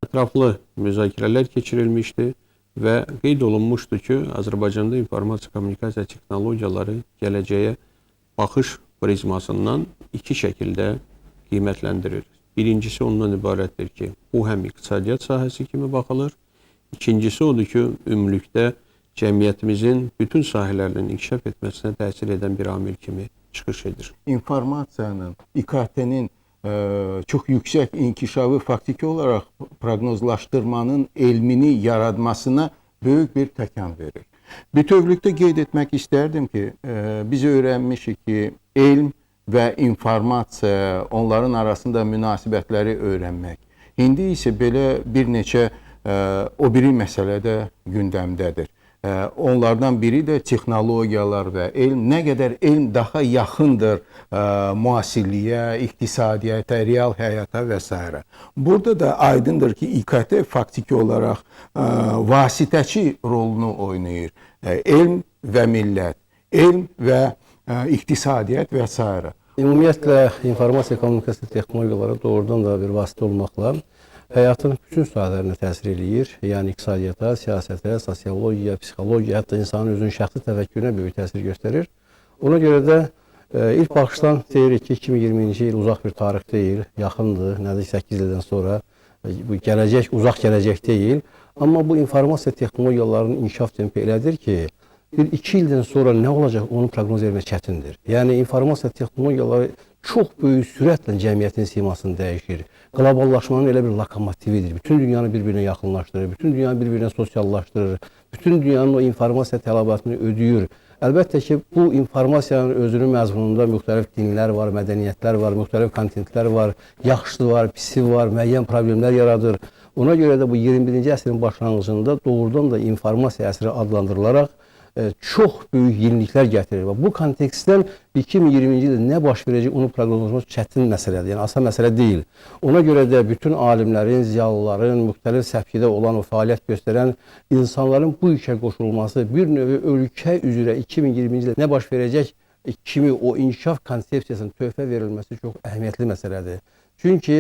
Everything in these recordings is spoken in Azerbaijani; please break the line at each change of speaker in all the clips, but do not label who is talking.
Ətraflı müzakirələr keçirilmişdi və qeyd olunmuşdu ki, Azərbaycanda informasiya kommunikasiya texnologiyaları gələcəyə baxış prizmasından iki şəkildə qiymətləndirilir. Birincisi ondan ibarətdir ki, bu həm iqtisadiyyat sahəsi kimi baxılır. İkincisi odur ki, ümumilikdə cəmiyyətimizin bütün sahələrinin inkişaf etməsinə təsir edən bir amil kimi çıxış edir.
İnformasiyanın, İKT-nin çox yüksək inkişafı faktiki olaraq proqnozlaşdırmanın elmini yaratmasına böyük bir təkan verir. Bütövlükdə qeyd etmək istərdim ki, biz öyrənmişik ki, elm və informasiya, onların arasında münasibətləri öyrənmək. İndi isə belə bir neçə o biri məsələ də gündəmdədir. Onlardan biri də texnologiyalar və elm. Nə qədər elm daha yaxındır müasirliyə, iqtisadiyyata, real həyata və s. Burada da aydındır ki, İKT faktiki olaraq vasitəçi rolunu oynayır. Elm və millət, elm və iqtisadiyyat və s.
Ümumiyyətlə, informasiya kommunikasiya texnologiyaları doğrudan da bir vasitə olmaqla həyatın bütün sahələrinə təsir eləyir. Yəni, iqtisadiyyata, siyasətə, sosiologiya, psixologiya, hətta insanın özünün şəxsi təfəkkürünə böyük təsir göstərir. Ona görə də ilk baxışdan deyirik ki, 2020-ci il uzaq bir tarix deyil, yaxındır, nədir 8 ildən sonra, bu gələcək, uzaq gələcək deyil. Amma bu informasiya texnologiyalarının inkişaf tempi elədir ki, bir 2 ildən sonra nə olacaq, onu proqnoz etmək çətindir. Yəni, informasiya texnologiyaları çox böyük sürətlə cəmiyyətin simasını dəyişir. Qloballaşmanın elə bir lokomotividir. Bütün dünyanı bir-birinə yaxınlaşdırır, bütün dünyanı bir-birinə sosiallaşdırır, bütün dünyanın o informasiya tələbatını ödəyir. Əlbəttə ki, bu informasiyanın özünün məzmununda müxtəlif dinlər var, mədəniyyətlər var, müxtəlif kontentlər var, yaxşısı var, pisi var, müəyyən problemlər yaradır. Ona görə də bu 21-ci əsrin başlanğıcında doğrudan da informasiya əsri adlandırılaraq çox böyük yeniliklər gətirir. Bu kontekstdən 2020-ci ildə nə baş verəcək, onu proqnozlamaq çətin məsələdir. Yəni, asan məsələ deyil. Ona görə də bütün alimlərin, ziyalıların, müxtəlif səvkidə olan o fəaliyyət göstərən insanların bu işə qoşulması, bir növ ölkə üzrə 2020-ci ildə nə baş verəcək kimi o inkişaf konsepsiyasının töhfə verilməsi çox əhəmiyyətli məsələdir. Çünki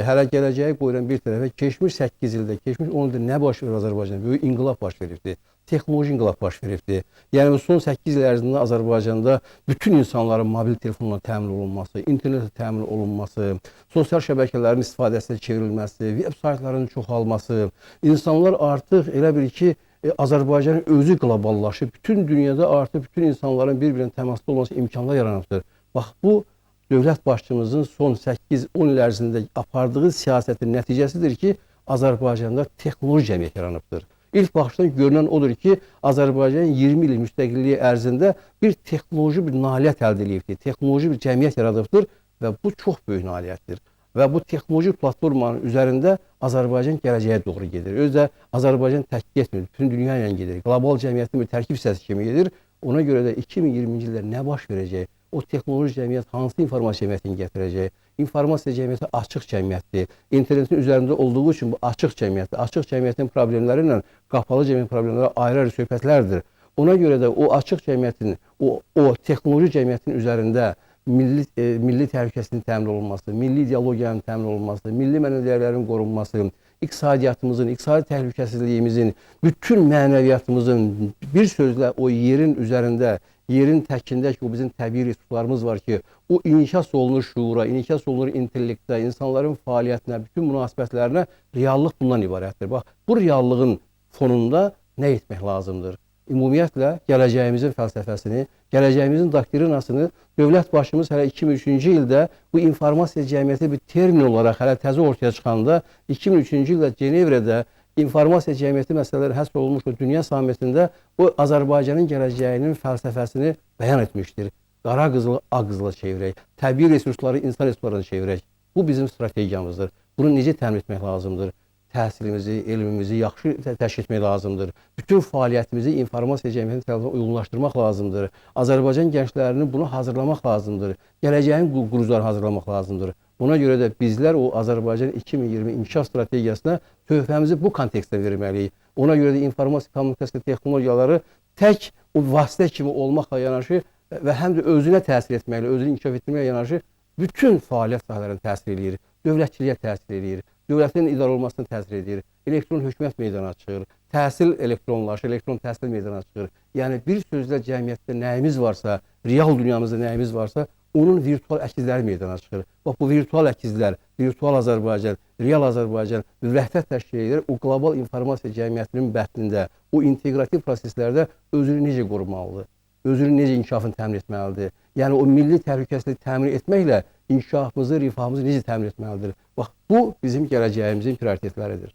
hələ gələcəyi qoyulan bir tərəfə keçmiş 8 ildə, keçmiş 10 ildə nə baş verir Azərbaycanda? Böyük inqilab baş veribdir. Texnoloji inqilab baş veribdir. Yəni, son 8 il ərzində Azərbaycanda bütün insanların mobil telefonla təmin olunması, internetlə təmin olunması, sosial şəbəkələrin istifadəsinə çevrilməsi, veb saytlarının çoxalması, insanlar artıq elə bir ki, Azərbaycanın özü qloballaşıb, bütün dünyada artıq bütün insanların bir-birinin təmasda olması imkanlar yaranıbdır. Bax, bu dövlət başçımızın son 8-10 il ərzində apardığı siyasətin nəticəsidir ki, Azərbaycanda texnoloji cəmiyyət yaranıbdır. İlk baxışdan görünən odur ki, Azərbaycan 20 il müstəqilliyi ərzində bir texnoloji bir nailiyyət əldə edibdir, texnoloji bir cəmiyyət yaradıbdır və bu çox böyük nailiyyətdir. Və bu texnoloji platformanın üzərində Azərbaycan gələcəyə doğru gedir. Özü də Azərbaycan tək getmir, bütün dünya ilə gedir. Qlobal cəmiyyətin bir tərkib hissəsi kimi gedir. Ona görə də 2020-ci ildə nə baş verəcək? O texnoloji cəmiyyət hansı informasiya cəmiyyətini gətirəcək? İnformasiya cəmiyyəti açıq cəmiyyətdir. İnternetin üzərində olduğu üçün bu açıq cəmiyyətdir. Açıq cəmiyyətin problemləri ilə qapalı cəmiyyət problemləri ayrı-ayrı söhbətlərdir. Ona görə də o açıq cəmiyyətin, o texnoloji cəmiyyətin üzərində milli təhlükəsizliyin təmin olunması, milli ideologiyanın təmin olunması, milli mənəvi dəyərlərin qorunması, iqtisadiyyatımızın, iqtisadi təhlükəsizliyimizin, bütün mənəviyyatımızın bir sözlə o yerin üzərində, yerin təkində ki, o bizim təbii resurslarımız var ki, o inkişaf olunur şuura, inkişaf olunur intellektə, insanların fəaliyyətinə, bütün münasibətlərinə reallıq bundan ibarətdir. Bax, bu reallığın fonunda nə etmək lazımdır? Ümumiyyətlə, gələcəyimizin fəlsəfəsini, gələcəyimizin doktrinasını dövlət başımız hələ 2003-cü ildə bu informasiya cəmiyyəti bir termin olaraq hələ təzə ortaya çıxanda 2003-cü ildə Cenevrədə informasiya cəmiyyəti məsələləri həsr olunmuş o dünya samitində o Azərbaycanın gələcəyinin fəlsəfəsini bəyan etmişdir. Qara qızılı, ağ qızıla çevirək, təbii resursları insan resurslarına çevirək. Bu bizim strategiyamızdır. Bunu necə təmin etmək lazımdır? Təhsilimizi, elmimizi yaxşı təşkil etmək lazımdır. Bütün fəaliyyətimizi informasiya cəmiyyətinin tərəfindən uyğunlaşdırmaq lazımdır. Azərbaycan gənclərinin bunu hazırlamaq lazımdır. Gələcəyin qurucularını hazırlamaq lazımdır. Buna görə də bizlər o Azərbaycan 2020 inkişaf strategiyasına töhfəmizi bu kontekstdə verməliyik. Ona görə də informasiya kommunikasiya texnologiyaları tək o vasitə kimi olmaqla yanaşı və həm də özünə təsir etməklə, özünü inkişaf etdirməklə yanaşı bütün fəaliyyət sahələrinə təsir eləyir. Dövlətçiliyə təsir eləyir. dövlətin idarə olunmasına təsir edir. Elektron hökumət meydana çıxır. Təhsil elektronlaşır, elektron təhsil meydana çıxır. Yəni bir sözlə cəmiyyətdə nəyimiz varsa, real dünyamızda nəyimiz varsa, onun virtual əkizləri meydana çıxır. Bax bu virtual əkizlər, virtual Azərbaycan, real Azərbaycan vəhdət təşkil edir. O qlobal informasiya cəmiyyətinin bətnində, o inteqrativ proseslərdə özünü necə qorumalıdır? Özünün necə inkişafını təmin etməlidir? Yəni o milli təhlükəsizliyi təmin etməklə inkişafımızı, rifahımızı necə təmin etməlidir? Bax bu bizim gələcəyimizin prioritetləridir.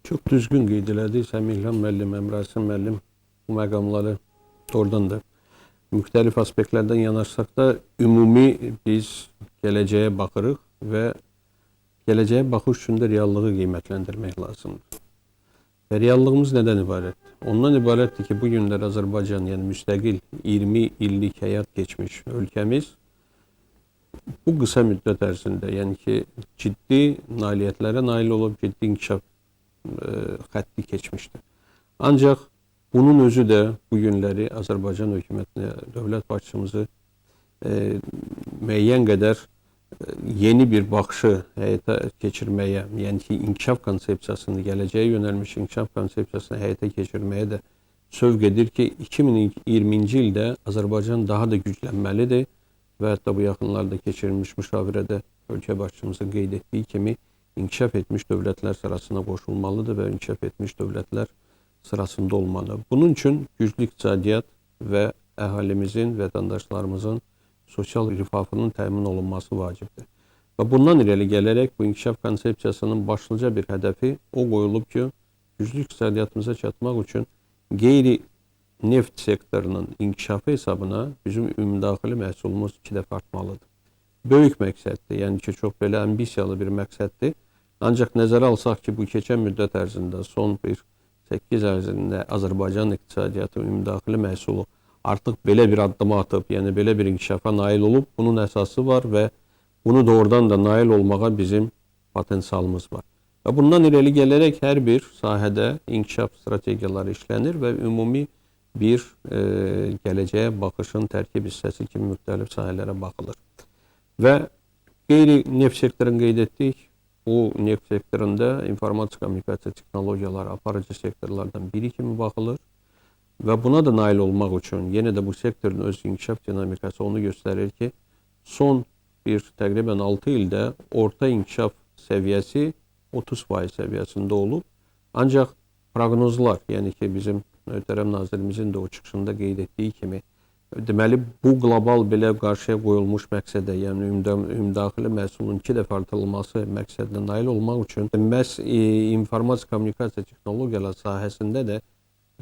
Çox düzgün qeyd elədik. Səmihlan müəllim, Əmrasim müəllim bu məqamları oradan da müxtəlif aspektlərdən yanaşsaq da ümumi biz gələcəyə baxırıq və gələcəyə baxış üçün də reallığı qiymətləndirmək lazımdır. Və reallığımız nədən ibarətdir? Ondan ibarətdir ki, bu günlər Azərbaycan, yəni müstəqil 20 illik həyat keçmiş ölkəmiz bu qısa müddət ərzində, yəni ki, ciddi nailiyyətlərə nail olub, ciddi inkişaf xətti keçmişdir. Ancaq bunun özü də bu günləri Azərbaycan hökumətinə, dövlət başçımızı müəyyən qədər yeni bir baxışı həyata keçirməyə, yəni ki, inkişaf konsepsiyasını, gələcəyə yönəlmiş inkişaf konsepsiyasını həyata keçirməyə də sövq edir ki, 2020-ci ildə Azərbaycan daha da güclənməlidir və hətta bu yaxınlarda keçirilmiş müşavirədə ölkə başçımızın qeyd etdiyi kimi inkişaf etmiş dövlətlər sırasına qoşulmalıdır və inkişaf etmiş dövlətlər sırasında olmalı. Bunun üçün güclü iqtisadiyyat və əhalimizin, vətəndaşlarımızın sosial rifahının təmin olunması vacibdir. Və bundan irəli gələrək bu inkişaf konsepsiyasının başlıca bir hədəfi o qoyulub ki, güclü iqtisadiyyatımıza çatmaq üçün qeyri-neft sektorunun inkişafı hesabına bizim ümumdaxili məhsulumuz 2 dəfə artmalıdır. Böyük məqsəddir, yəni ki, çox belə ambisiyalı bir məqsəddir. Ancaq nəzərə alsaq ki, bu keçən müddət ərzində son bir 8 ərzində Azərbaycan iqtisadiyyatı, ümumdaxili məhsulu artıq belə bir addım atıb, yəni belə bir inkişafa nail olub. Bunun əsası var və bunu doğrudan da nail olmağa bizim potensialımız var. Və bundan irəli gələrək hər bir sahədə inkişaf strategiyaları işlənir və ümumi bir gələcəyə baxışın tərkib hissəsi kimi müxtəlif sahələrə baxılır. Və qeyri-neft sektorunu qeyd etdik. Bu neft sektorunda informasiya kommunikasiya texnologiyaları aparıcı sektorlardan biri kimi baxılır. Və buna da nail olmaq üçün yenə də bu sektorun öz inkişaf dinamikası onu göstərir ki, son təqribən 6 ildə orta inkişaf səviyyəsi 30% səviyyəsində olub. Ancaq proqnozlar, yəni ki, bizim möhtərəm nazirimizin də o çıxışında qeyd etdiyi kimi, deməli, bu qlobal belə qarşıya qoyulmuş məqsədə, yəni ümumdaxili məhsulun 2 dəfə artırılması məqsədinə nail olmaq üçün məhz informasiya kommunikasiya texnologiyaları sahəsində də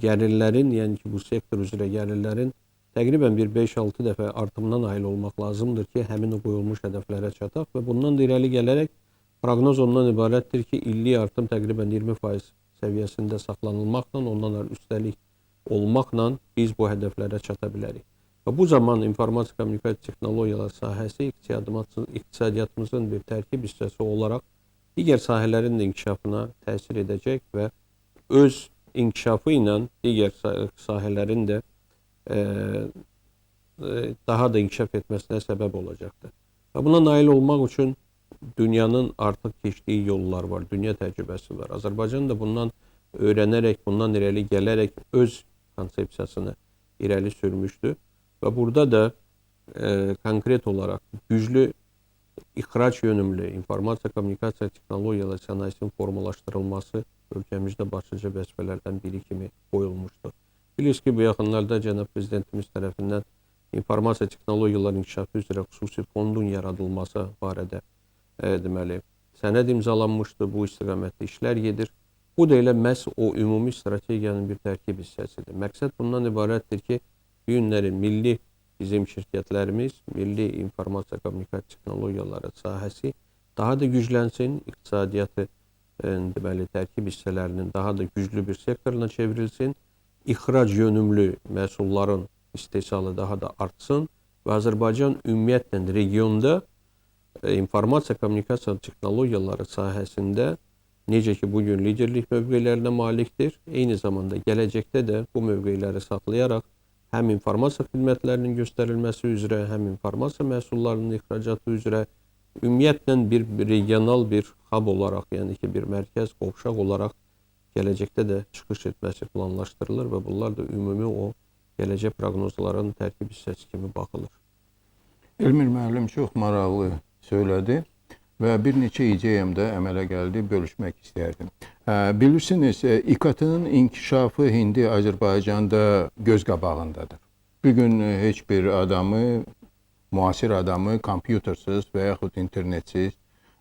gəlirlərin, yəni ki, bu sektor üzrə gəlirlərin təqribən bir 5-6 dəfə artımına nail olmaq lazımdır ki, həmin o qoyulmuş hədəflərə çataq və bundan da irəli gələrək proqnoz ondan ibarətdir ki, illik artım təqribən 20% səviyyəsində saxlanılmaqla, ondan üstəlik olmaqla biz bu hədəflərə çata bilərik. Və bu zaman informasiya kommunikasiya texnologiyaları sahəsi iqtisadiyyatımızın bir tərkib hissəsi olaraq digər sahələrin də inkişafına təsir edəcək və öz inkişafı ilə digər sahələrin də daha da inkişaf etməsinə səbəb olacaqdır. Və buna nail olmaq üçün dünyanın artıq keçdiyi yollar var, dünya təcrübəsi var. Azərbaycan da bundan öyrənərək, bundan irəli gələrək öz konsepsiyasını irəli sürmüşdür. Və burada da konkret olaraq güclü ixrac yönümlü informasiya kommunikasiya texnologiyaları sənayesinin formalaşdırılması ölkəmizdə başlıca vəzifələrdən biri kimi qoyulmuşdur. Bilirsiniz ki, bu yaxınlarda Cənab Prezidentimiz tərəfindən informasiya texnologiyaları inkişafı üzrə xüsusi fondun yaradılması barədə deməli, sənəd imzalanmışdır, bu istiqamətdə işlər gedir. Bu da elə məhz o ümumi strategiyanın bir tərkib hissəsidir. Məqsəd bundan ibarətdir ki, bu günləri milli bizim şirkətlərimiz, milli informasiya kommunikasiya texnologiyaları sahəsi daha da güclənsin, iqtisadiyyatı deməli, tərkib hissələrinin daha da güclü bir sektoruna çevrilsin, ixrac yönümlü məhsulların istehsalı daha da artsın və Azərbaycan ümumiyyətlə regionda informasiya kommunikasiya texnologiyaları sahəsində necə ki, bugün liderlik mövqelərinə malikdir, eyni zamanda gələcəkdə də bu mövqeləri saxlayaraq həm informasiya xidmətlərinin göstərilməsi üzrə, həm informasiya məhsullarının ixracatı üzrə, ümumiyyətlə bir regional bir hub olaraq, yəni ki, bir mərkəz, qovşaq olaraq gələcəkdə də çıxış etməsi planlaşdırılır və bunlar da ümumi o gələcək proqnozların tərkib hissəsi kimi baxılır.
Elmir müəllim çox maraqlı söylədi və bir neçə ideyam da əmələ gəldi, bölüşmək istərdim. Bilirsiniz, İKT-nin inkişafı indi Azərbaycanda göz qabağındadır. Bugün heç bir adamı, müasir adamı kompütersız və yaxud internetsiz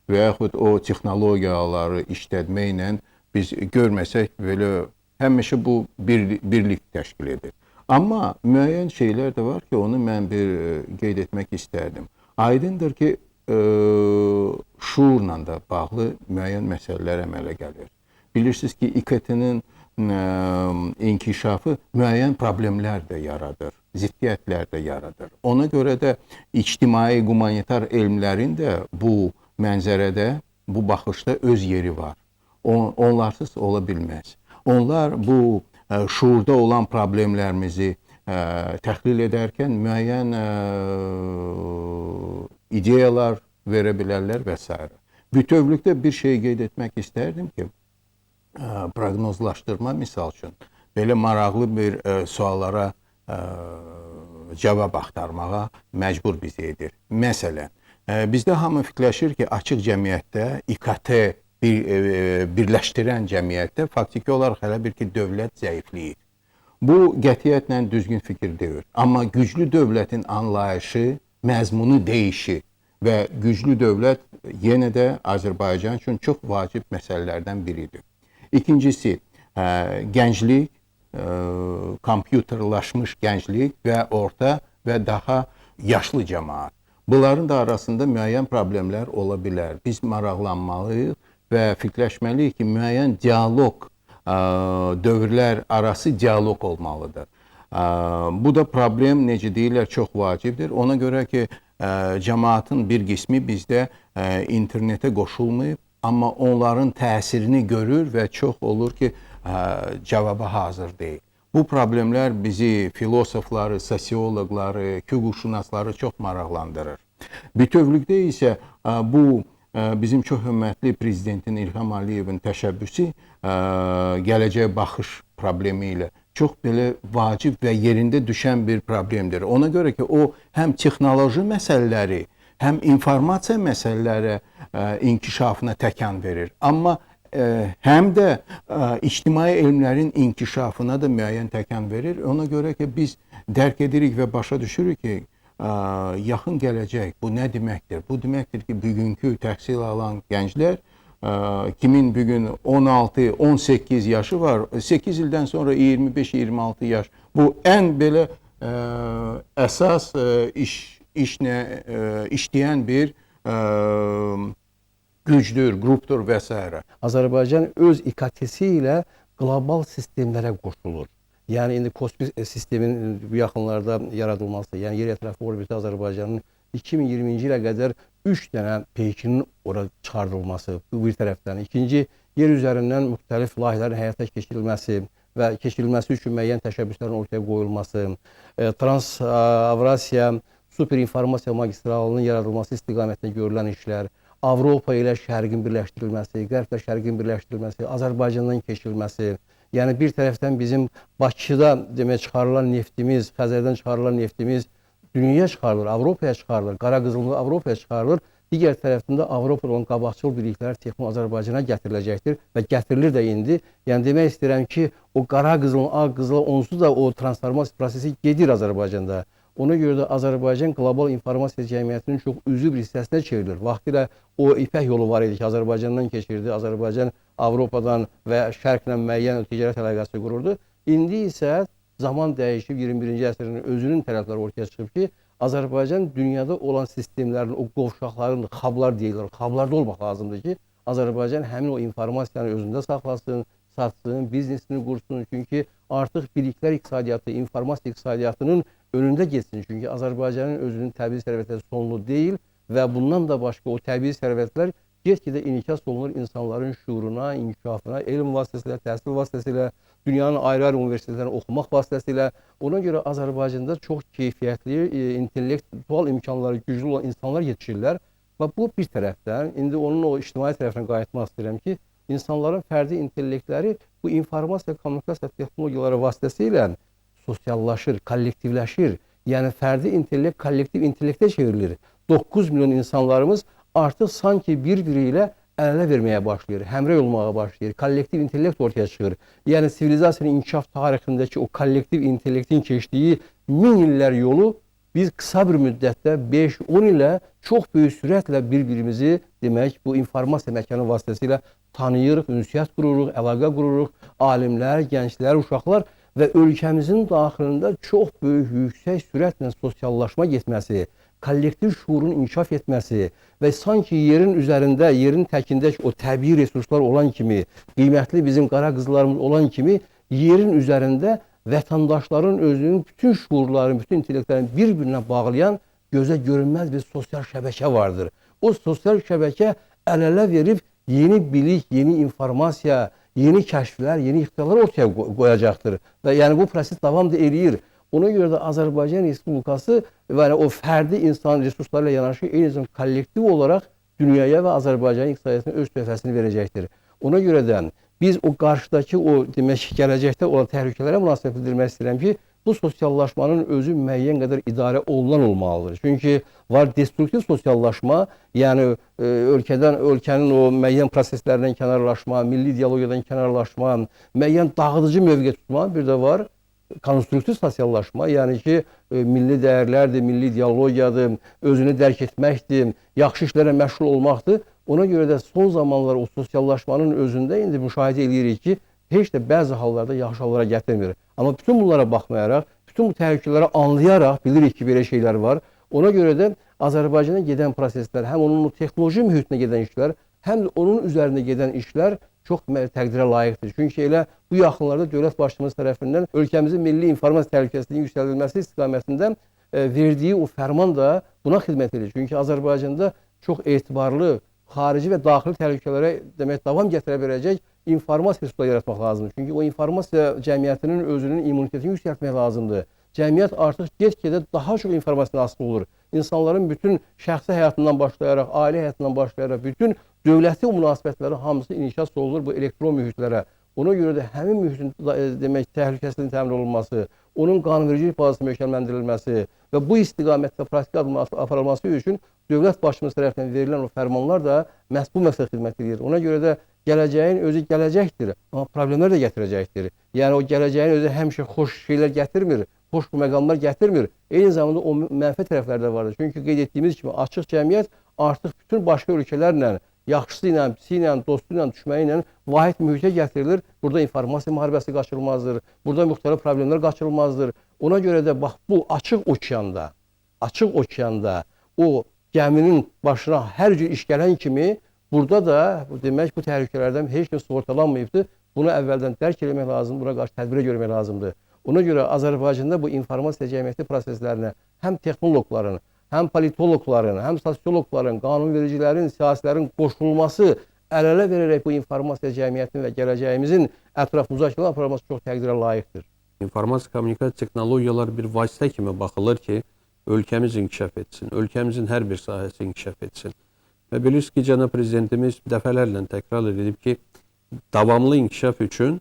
və yaxud o texnologiyaları işlətməklə biz görməsək belə həmişə bu birlik təşkil edir. Amma müəyyən şeylər də var ki, onu mən bir qeyd etmək istərdim. Aydındır ki, şuurla da bağlı müəyyən məsələlər əmələ gəlir. Bilirsiniz ki, İKT-nin inkişafı müəyyən problemlər də yaradır, ziddiyyətlər də yaradır. Ona görə də ictimai humanitar elmlərin də bu mənzərədə, bu baxışda öz yeri var. Onlarsız ola bilməz. Onlar bu şuurda olan problemlərimizi təhlil edərkən müəyyən ideyalar verə bilərlər və s. Bütövlükdə bir şey qeyd etmək istərdim ki, proqnozlaşdırma misal üçün belə maraqlı bir suallara cavab axtarmağa məcbur bizi edir. Məsələn, bizdə hamı fikirləşir ki, açıq cəmiyyətdə İKT birləşdirən cəmiyyətdə faktiki olaraq hələ bir ki, dövlət zəifliyir. Bu qətiyyətlə düzgün fikir deyil. Amma güclü dövlətin anlayışı, məzmunu dəyişir və güclü dövlət yenə də Azərbaycan üçün çox vacib məsələlərdən biridir. İkincisi, gənclik, kompüterlaşmış gənclik və orta və daha yaşlı cəmaət. Bunların da arasında müəyyən problemlər ola bilər. Biz maraqlanmalıyıq və fikirləşməliyik ki, müəyyən dialoq, dövrlər arası dialoq olmalıdır. Bu da problem, necə deyirlər, çox vacibdir. Ona görə ki, cəmaatın bir qismi bizdə internetə qoşulmayıb, amma onların təsirini görür və çox olur ki, cavaba hazır deyil. Bu problemlər bizi, filosofları, sosioloqları, hüquqşünasları çox maraqlandırır. Bütövlükdə isə bu bizim çox hörmətli prezidentin İlham Əliyevin təşəbbüsü gələcəyə baxış problemi ilə çox belə vacib və yerində düşən bir problemdir. Ona görə ki, o həm texnoloji məsələləri, həm informasiya məsələləri inkişafına təkan verir. Amma həm də ictimai elmlərin inkişafına da müəyyən təkan verir. Ona görə ki, biz dərk edirik və başa düşürük ki, yaxın gələcək bu nə deməkdir? Bu deməkdir ki, bugünkü təhsil alan gənclər, kimin bugün 16-18 yaşı var, 8 ildən sonra 25-26 yaş. Bu ən belə əsas işləyən bir gücdür, qrupdur və s.
Azərbaycan öz İKT-si ilə qlobal sistemlərə qoşulur. Yəni indi kosmik sistemin bu yaxınlarda yaradılması, yəni yer ətrafı orbiti Azərbaycanın 2020-ci ilə qədər 3 dənə peykinin ora çıxardılması bu bir tərəfdən. İkinci, yer üzərindən müxtəlif layihələrin həyata keçirilməsi və keçirilməsi üçün müəyyən təşəbbüslərin ortaya qoyulması, Trans-Avrasiya super informasiya magistralının yaradılması istiqamətində görülən işlər, Avropa ilə Şərqin birləşdirilməsi, Qərblə Şərqin birləşdirilməsi, Azərbaycandan keçirilməsi, yəni bir tərəfdən bizim Bakıda demək çıxarılan neftimiz, Xəzərdən çıxarılan neftimiz dünyaya çıxarılır, Avropaya çıxarılır, qara qızıllı Avropaya çıxarılır. Digər tərəfdən də Avropada olan qabaqcıl birliklər texnik Azərbaycana gətiriləcəkdir və gətirilir də indi. Yəni demək istəyirəm ki, o qara qızılın, ağ qızıla onsuz da o transformasiya prosesi gedir Azərbaycanda. Ona görə də Azərbaycan qlobal informasiya cəmiyyətinin çox üzvü bir hissəsinə çevrilir. Vaxtilə o ipək yolu var idi ki, Azərbaycandan keçirdi, Azərbaycan Avropadan və Şərqlə müəyyən ticarət əlaqəsi qururdu. İndi isə zaman dəyişib, 21-ci əsrin özünün tərəfləri ortaya çıxıb ki, Azərbaycan dünyada olan sistemlərin, o qovşaqların, xablar deyirlər, xablarda olmaq lazımdır ki, Azərbaycan həmin o informasiyanı özündə saxlasın, satsın, biznesini qursun. Çünki artıq biliklər iqtisadiyyatı, informasiya iqtisadiyyatının önündə geçsin. Çünki Azərbaycanın özünün təbii sərvətləri sonlu deyil və bundan da başqa o təbii sərvətlər get-gedə inikas olunur insanların şuuruna, inkişafına, elm vasitəsilə, təhsil vasitəsilə, dünyanın ayrı-ayrı universitetlərini oxumaq vasitəsilə. Ona görə Azərbaycanda çox keyfiyyətli, intellektual imkanları güclü olan insanlar yetişirlər. Və bu bir tərəfdən, indi onun o ictimai tərəfinə qayıtmaq istəyirəm ki, insanların fərdi intellektləri bu informasiya kommunikasiya texnologiyaları vasitəsilə sosiallaşır, kollektivləşir. Yəni fərdi intellekt kollektiv intellektə çevrilir. 9 milyon insanlarımız artıq sanki bir-biri ilə əl-ələ verməyə başlayır, həmrəy olmağa başlayır, kollektiv intellekt ortaya çıxır. Yəni sivilizasiyanın inkişaf tarixindəki o kollektiv intellektin keçdiyi min illər yolu biz qısa bir müddətdə 5-10 ilə çox böyük sürətlə bir-birimizi demək bu informasiya məkanı vasitəsilə tanıyırıq, ünsiyyət qururuq, əlaqə qururuq, alimlər, gənclər, uşaqlar və ölkəmizin daxilində çox böyük, yüksək sürətlə sosiallaşma getməsi, kollektiv şuurun inkişaf etməsi və sanki yerin üzərində, yerin təkindəki o təbii resurslar olan kimi, qiymətli bizim qara qızlarımız olan kimi, yerin üzərində vətəndaşların özünün bütün şuurların, bütün intellektlərini bir-birinə bağlayan gözə görünməz bir sosial şəbəkə vardır. O sosial şəbəkə əl-ələ verib yeni bilik, yeni informasiya, yeni kəşflər, yeni ixtiralar ortaya qoyacaqdır. Və yəni bu proses davam da eləyir. Ona görə də Azərbaycan Respublikası yəni o fərdi insan resurslarıyla yanaşı eyni zamanda kollektiv olaraq dünyaya və Azərbaycan iqtisadiyyatına öz töhfəsini verəcəkdir. Ona görə də biz o qarşıdakı o demək gələcəkdə olan təhlükələrə münasibət bildirmək istəyirəm ki, bu sosiallaşmanın özü müəyyən qədər idarə olunan olmalıdır. Çünki var destruktiv sosiallaşma, yəni ölkənin o müəyyən proseslərindən kənarlaşma, milli ideologiyadan kənarlaşma, müəyyən dağıdıcı mövqe tutma, bir də var konstruktiv sosiallaşma, yəni ki, milli dəyərlərdir, milli ideologiyadır, özünü dərk etməkdir, yaxşı işlərə məşğul olmaqdır. Ona görə də son zamanlar o sosiallaşmanın özündə indi müşahidə edirik ki, heç də bəzi hallarda yaxşı hallara gətirmir. Amma bütün bunlara baxmayaraq, bütün bu təhlükələri anlayaraq bilirik ki, belə şeylər var. Ona görə də Azərbaycana gedən proseslər, həm onun texnoloji mühitinə gedən işlər, həm də onun üzərində gedən işlər çox təqdirə layiqdir. Çünki elə bu yaxınlarda dövlət başçımız tərəfindən ölkəmizin milli informasiya təhlükəsizliyinin yüksəldilməsi istiqamətində verdiyi o fərman da buna xidmət edir. Çünki Azərbaycanda çox etibarlı, xarici və daxili təhlükələrə demək davam gətirə biləcək informasiya resursları yaratmaq lazımdır. Çünki o informasiya cəmiyyətinin özünün immunitetini yüksəltmək lazımdır. Cəmiyyət artıq get-gedə daha çox informasiyadan asılı olur. İnsanların bütün şəxsi həyatından başlayaraq, ailə həyatından başlayaraq, bütün dövləti münasibətləri hamısı inşas olunur bu elektron mühitlərə. Ona görə də həmin mühitin demək təhlükəsizliyinin təmin olunması, onun qanunvericilik bazasının möhkəmləndirilməsi və bu istiqamətdə praktik addımlar aparılması üçün dövlət başçımız tərəfindən verilən o fərmanlar da məhz bu məqsədə xidmət edir. Ona görə də gələcəyin özü gələcəkdir, amma problemlər də gətirəcəkdir. Yəni o gələcəyin özü həmişə xoş şeylər gətirmir, xoş məqamlar gətirmir. Eyni zamanda o mənfi tərəfləri də vardır. Çünki qeyd etdiyimiz kimi açıq cəmiyyət artıq bütün başqa ölkələrlə, yaxşısı ilə, pisi ilə, dostu ilə, düşməni ilə vahid mühitə gətirilir. Burada informasiya müharibəsi qaçılmazdır. Burada müxtəlif problemlər qaçılmazdır. Ona görə də bax bu açıq okeanda o gəminin başına hər cür iş gələn kimi burada da demək bu təhlükələrdən heç kim sığortalanmayıbdır. Bunu əvvəldən dərk etmək lazımdır, buna qarşı tədbirə görmək lazımdır. Ona görə Azərbaycanda bu informasiya cəmiyyəti proseslərinə həm texnoloqların, həm politoloqların, həm sosioloqların, qanunvericilərin, siyasilərin qoşulması, əl-ələ verərək bu informasiya cəmiyyətinin və gələcəyimizin ətraf müzakirələr aparılması çox təqdirə layiqdir.
İnformasiya kommunikasiya texnologiyaları bir vasitə kimi baxılır ki, ölkəmiz inkişaf etsin, ölkəmizin hər bir sahəsi inkişaf etsin. Və bilirsiniz ki, cənab prezidentimiz dəfələrlə təkrar edib ki, davamlı inkişaf üçün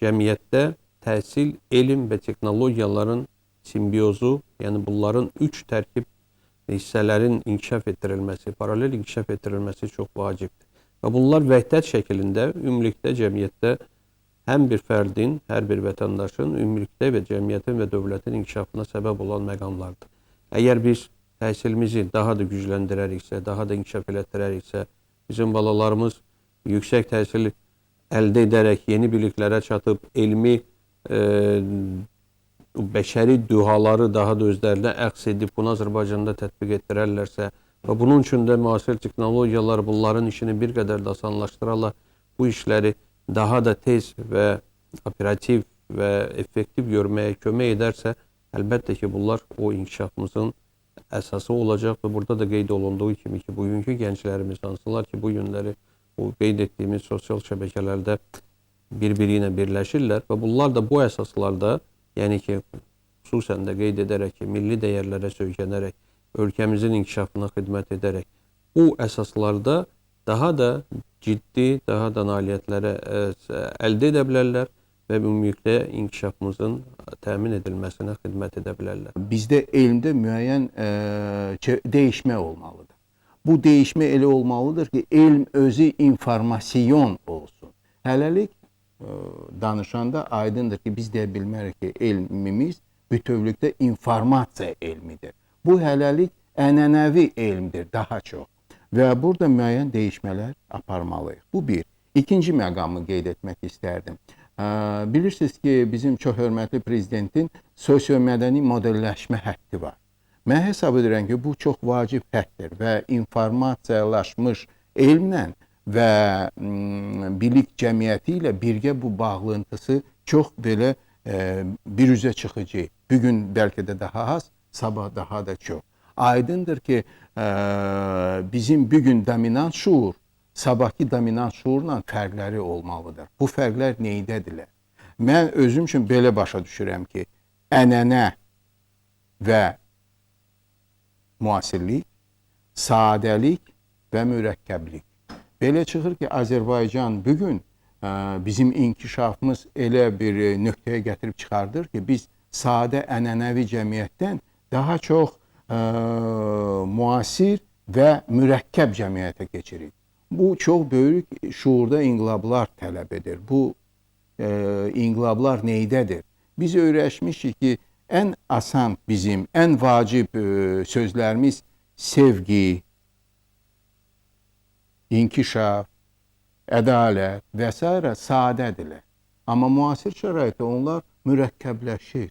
cəmiyyətdə təhsil, elm və texnologiyaların simbiozu, yəni bunların üç tərkib hissələrin inkişaf etdirilməsi, paralel inkişaf etdirilməsi çox vacibdir. Və bunlar vəhdət şəklində ümumilikdə cəmiyyətdə həm bir fərdin, hər bir vətəndaşın ümumilikdə və cəmiyyətin və dövlətin inkişafına səbəb olan məqamlardır. Əgər biz təhsilimizi daha da gücləndirəriksə, daha da inkişaf elətdirəriksə, bizim balalarımız yüksək təhsil əldə edərək yeni biliklərə çatıb, elmi bəşəri dühaları daha da özlərində əks edib, bunu Azərbaycanda tətbiq etdirərlərsə və bunun üçün də müasir texnologiyalar bunların işini bir qədər də asanlaşdırarlar, bu işləri daha da tez və operativ və effektiv görməyə kömək edərsə, əlbəttə ki, bunlar o inkişafımızın əsası olacaq və burada da qeyd olunduğu kimi ki, bugünkü gənclərimiz hansılar ki, bu günləri o qeyd etdiyimiz sosial şəbəkələrdə bir-biri ilə birləşirlər və bunlar da bu əsaslarda, yəni ki, xüsusən də qeyd edərək ki, milli dəyərlərə söykənərək, ölkəmizin inkişafına xidmət edərək, bu əsaslarda daha da ciddi, daha da nailiyyətlərə əldə edə bilərlər və ümumilikdə inkişafımızın təmin edilməsinə xidmət edə bilərlər.
Bizdə elmdə müəyyən dəyişmə olmalıdır. Bu dəyişmə elə olmalıdır ki, elm özü informasiyon olsun. Hələlik danışanda aydındır ki, biz deyə bilmərik ki, elmimiz bütövlükdə informasiya elmidir. Bu hələlik ənənəvi elmdir daha çox. Və burada müəyyən dəyişmələr aparmalıyıq. Bu bir. İkinci məqamı qeyd etmək istərdim. Bilirsiniz ki, bizim çox hörmətli prezidentin sosio-mədəni modelləşmə həqqi var. Mən hesab edirəm ki, bu çox vacib həqqdir və informasiyalaşmış elmlə və bilik cəmiyyəti ilə birgə bu bağlantısı çox belə bir üzə çıxıcı. Bugün bəlkə də daha az, sabah daha da çox. Aydındır ki, bizim bugün dominant şuur, sabahki dominant şuurla fərqləri olmalıdır. Bu fərqlər neydədirlər? Mən özüm üçün belə başa düşürəm ki, ənənə və müasirlik, sadəlik və mürəkkəblik. Belə çıxır ki, Azərbaycan bugün bizim inkişafımız elə bir nöqtəyə gətirib çıxardır ki, biz sadə ənənəvi cəmiyyətdən daha çox müasir və mürəkkəb cəmiyyətə keçirik. Bu çox böyük şuurda inqilablar tələb edir. Bu inqilablar neydədir? Biz öyrəşmişik ki, ən asan bizim, ən vacib sözlərimiz sevgi, inkişaf, ədalət və s. sadədirlər. Amma müasir şəraitdə onlar mürəkkəbləşir.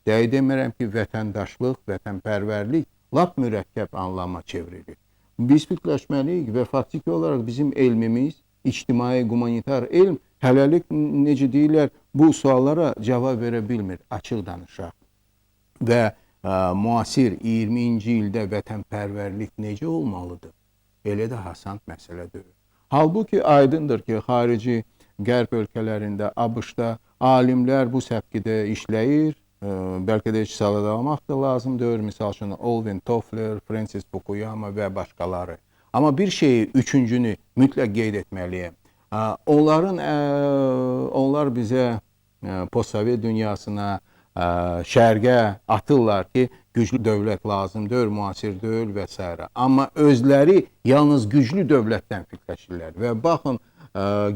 Dəy demirəm ki, vətəndaşlıq, vətənpərvərlik lap mürəkkəb anlama çevrilir. Biz fikirləşməliyik və faktiki olaraq bizim elmimiz, ictimai, humanitar elm hələlik necə deyirlər, bu suallara cavab verə bilmir, açıq danışaq. Və müasir 20-ci ildə vətənpərvərlik necə olmalıdır? Elə də asan məsələ deyil. Halbuki aydındır ki, xarici qərb ölkələrində, ABŞ-da alimlər bu səpkidə işləyir. Bəlkə də sağlamamaq da lazımdır. Misal üçün, Alvin Toffler, Francis Fukuyama və başqaları. Amma bir şeyi, üçüncünü mütləq qeyd etməliyəm. Onlar bizə postsovet dünyasına, şərqə atırlar ki, güclü dövlət lazımdır, müasir deyil və s. Amma özləri yalnız güclü dövlətdən fikirləşirlər. Və baxın,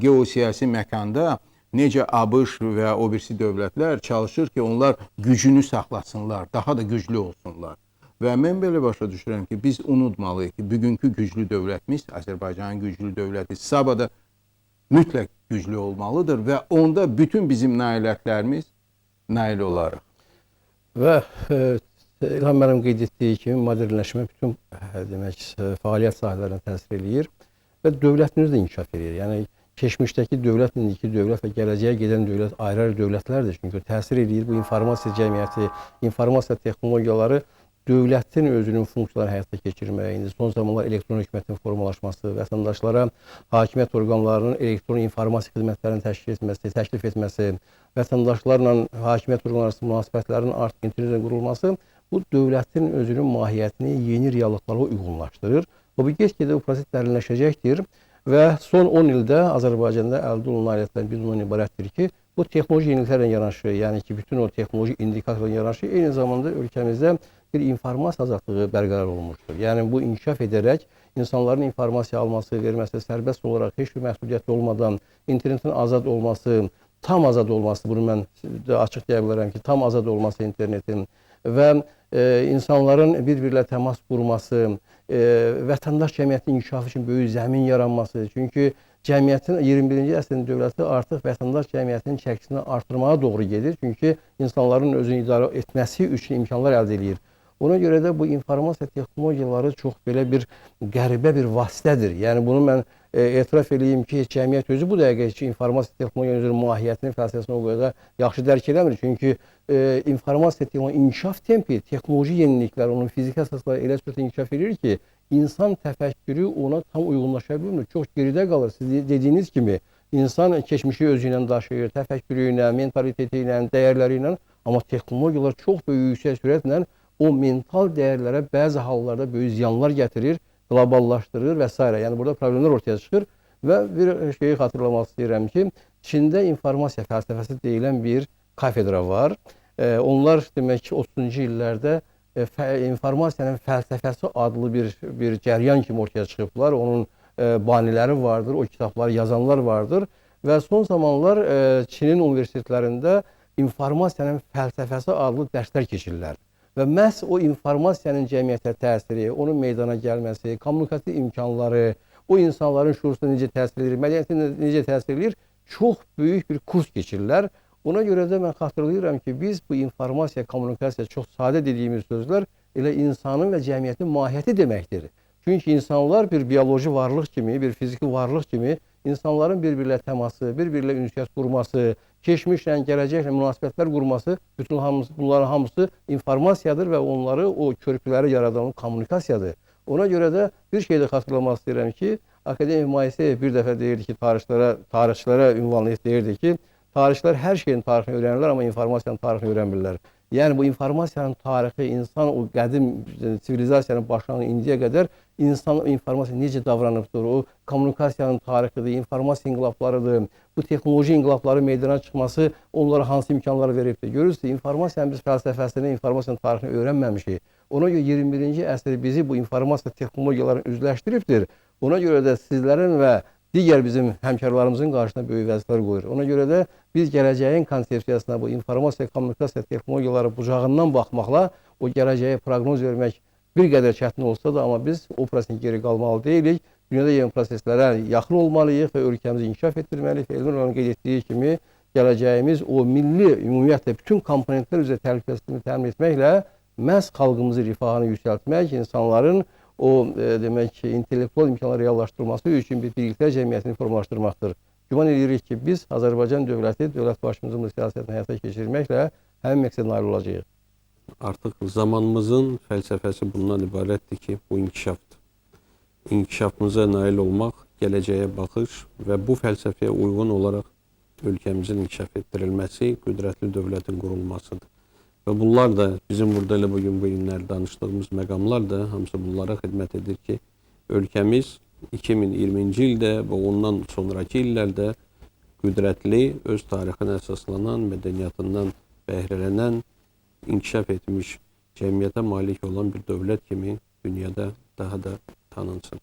geosiyasi məkanda necə ABŞ və o birisi dövlətlər çalışır ki, onlar gücünü saxlasınlar, daha da güclü olsunlar. Və mən belə başa düşürəm ki, biz unutmalıyıq ki, bugünkü güclü dövlətimiz, Azərbaycanın güclü dövləti sabada mütləq güclü olmalıdır və onda bütün bizim nailiyyətlərimiz nail olarıq.
Və İlham mənim qeyd etdiyi kimi modernləşmə bütün demək, fəaliyyət sahələrinə təsir eləyir və dövlətimiz də inkişaf edir. Yəni keçmişdəki dövlət, indiki dövlət və gələcəyə gedən dövlət ayrı-ayrı dövlətlərdir. Çünki təsir eləyir bu informasiya cəmiyyəti, informasiya texnologiyaları dövlətin özünün funksiyalarını həyata keçirməyə, indi son zamanlar elektron hökumətin formalaşması, vətəndaşlara hakimiyyət orqanlarının elektron informasiya xidmətlərini təklif etməsi, vətəndaşlarla hakimiyyət orqanları arasında münasibətlərin artıq internetlə qurulması bu dövlətin özünün mahiyyətini yeni reallıqlara uyğunlaşdırır. Bu get-gedə bu proses dərinləşəcəkdir və son 10 ildə Azərbaycanda əldə olunan nailiyyətlərin bir ondan ibarətdir ki, bu texnoloji yeniliklərlə yanaşı, yəni ki, bütün o texnoloji indikatorlarla yanaşı eyni zamanda ölkəmizdə bir informasiya azadlığı bərqərar olunmuşdur. Yəni bu inkişaf edərək insanların informasiya alması, verməsi, sərbəst olaraq heç bir məhdudiyyət olmadan internetin azad olması, tam azad olması, bunu mən açıq deyə bilərəm ki, tam azad olması internetin və insanların bir-birlə təmas qurması, vətəndaş cəmiyyətin inkişafı üçün böyük zəmin yaranması. Çünki cəmiyyətin 21-ci əsrin dövləti artıq vətəndaş cəmiyyətinin çəkisini artırmağa doğru gedir. Çünki insanların özünü idarə etməsi üçün imkanlar əldə edir. Ona görə də bu informasiya texnologiyaları çox belə bir qəribə bir vasitədir. Yəni bunu mən etiraf edeyim ki, cəmiyyət özü bu dəqiqə ki, informasiya texnologiyanın mahiyyətini, fəlsəfəsini o qədər yaxşı dərk eləmir. Çünki informasiya texnologiyasının inkişaf tempi, texnoloji yeniliklər, onun fiziki əsasları elə sürətlə inkişaf edir ki, insan təfəkkürü ona tam uyğunlaşa bilmir. Çox geridə qalır. Siz dediyiniz kimi, insan keçmişi özü ilə daşıyır, təfəkkürü ilə, mentaliteti ilə, dəyərləri ilə, amma texnologiyalar çox böyük yüksək sürətlə o mental dəyərlərə bəzi hallarda böyük ziyanlar gətirir qloballaşdırır və s. Yəni burada problemlər ortaya çıxır və bir şeyi xatırlamaq istəyirəm ki, Çində informasiya fəlsəfəsi deyilən bir kafedra var. Onlar demək ki 30-cu illərdə informasiyanın fəlsəfəsi adlı bir cəryan kimi ortaya çıxıblar. Onun baniləri vardır, o kitabları yazanlar vardır və son zamanlar Çinin universitetlərində informasiyanın fəlsəfəsi adlı dərslər keçirirlər. Və məhz o informasiyanın cəmiyyətə təsiri, onun meydana gəlməsi, kommunikativ imkanları, o insanların şuursuna necə təsir edir, mədəniyyətinə necə təsir edir, çox böyük bir kurs keçirirlər. Ona görə də mən xatırlayıram ki, biz bu informasiya, kommunikasiya çox sadə dediyimiz sözlər elə insanın və cəmiyyətin mahiyyəti deməkdir. Çünki insanlar bir bioloji varlıq kimi, bir fiziki varlıq kimi insanların bir-birlə təması, bir-birlə ünsiyyət qurması, keçmişlə, gələcəklə münasibətlər qurması, bütün bunların hamısı informasiyadır və onları, o körpüləri yaradan kommunikasiyadır. Ona görə də bir şey də xatırlamaq istəyirəm ki, Akademik Moiseyev bir dəfə deyirdi ki, tarixçilərə ünvanlayıb deyirdi ki, tarixçilər hər şeyin tarixini öyrənirlər, amma informasiyanın tarixini öyrənmirlər. Yəni bu informasiyanın tarixi, insan o qədim sivilizasiyanın başlanğıcı indiyə qədər insan informasiya necə davranıbdır, o kommunikasiyanın tarixidir, informasiya inqilablarıdır, bu texnoloji inqilabları meydana çıxması onlara hansı imkanlar veribdir. Görürsünüz, informasiyanın biz fəlsəfəsini, informasiyanın tarixini öyrənməmişik. Ona görə 21-ci əsr bizi bu informasiya texnologiyalarını üzləşdiribdir. Ona görə də sizlərin və digər bizim həmkarlarımızın qarşısına böyük vəzifələr qoyur. Ona görə də biz gələcəyin konsepsiyasına bu informasiya, kommunikasiya texnologiyaları bucağından baxmaqla o gələcəyə proqnoz vermək bir qədər çətin olsa da, amma biz o prosesin geri qalmalı deyilik. Dünyada yeni proseslərə yaxın olmalıyıq və ölkəmizi inkişaf etdirməliyik. Elnur onun qeyd etdiyi kimi gələcəyimiz o milli, ümumiyyətlə bütün komponentlər üzrə təhlükəsizliyini təmin etməklə məhz xalqımızın rifahını yüksəltmək, insanların o demək ki, intellektual imkanları reallaşdırılması üçün bir birliklər cəmiyyətini formalaşdırmaqdır. Güman edirik ki, biz Azərbaycan dövləti, dövlət başçımızın bu siyasətini həyata keçirməklə həmin məqsədə nail olacağıq.
Artıq zamanımızın fəlsəfəsi bundan ibarətdir ki, bu inkişafdır. İnkişafımıza nail olmaq, gələcəyə baxış və bu fəlsəfəyə uyğun olaraq ölkəmizin inkişaf etdirilməsi, qüdrətli dövlətin qurulmasıdır. Və bunlar da bizim burada elə bugün bu günlər danışdığımız məqamlar da hamısı bunlara xidmət edir ki, ölkəmiz 2020-ci ildə və ondan sonraki illərdə qüdrətli, öz tarixinə əsaslanan, mədəniyyatından bəhrələnən, inkişaf etmiş cəmiyyətə malik olan bir dövlət kimi dünyada daha da tanınsın.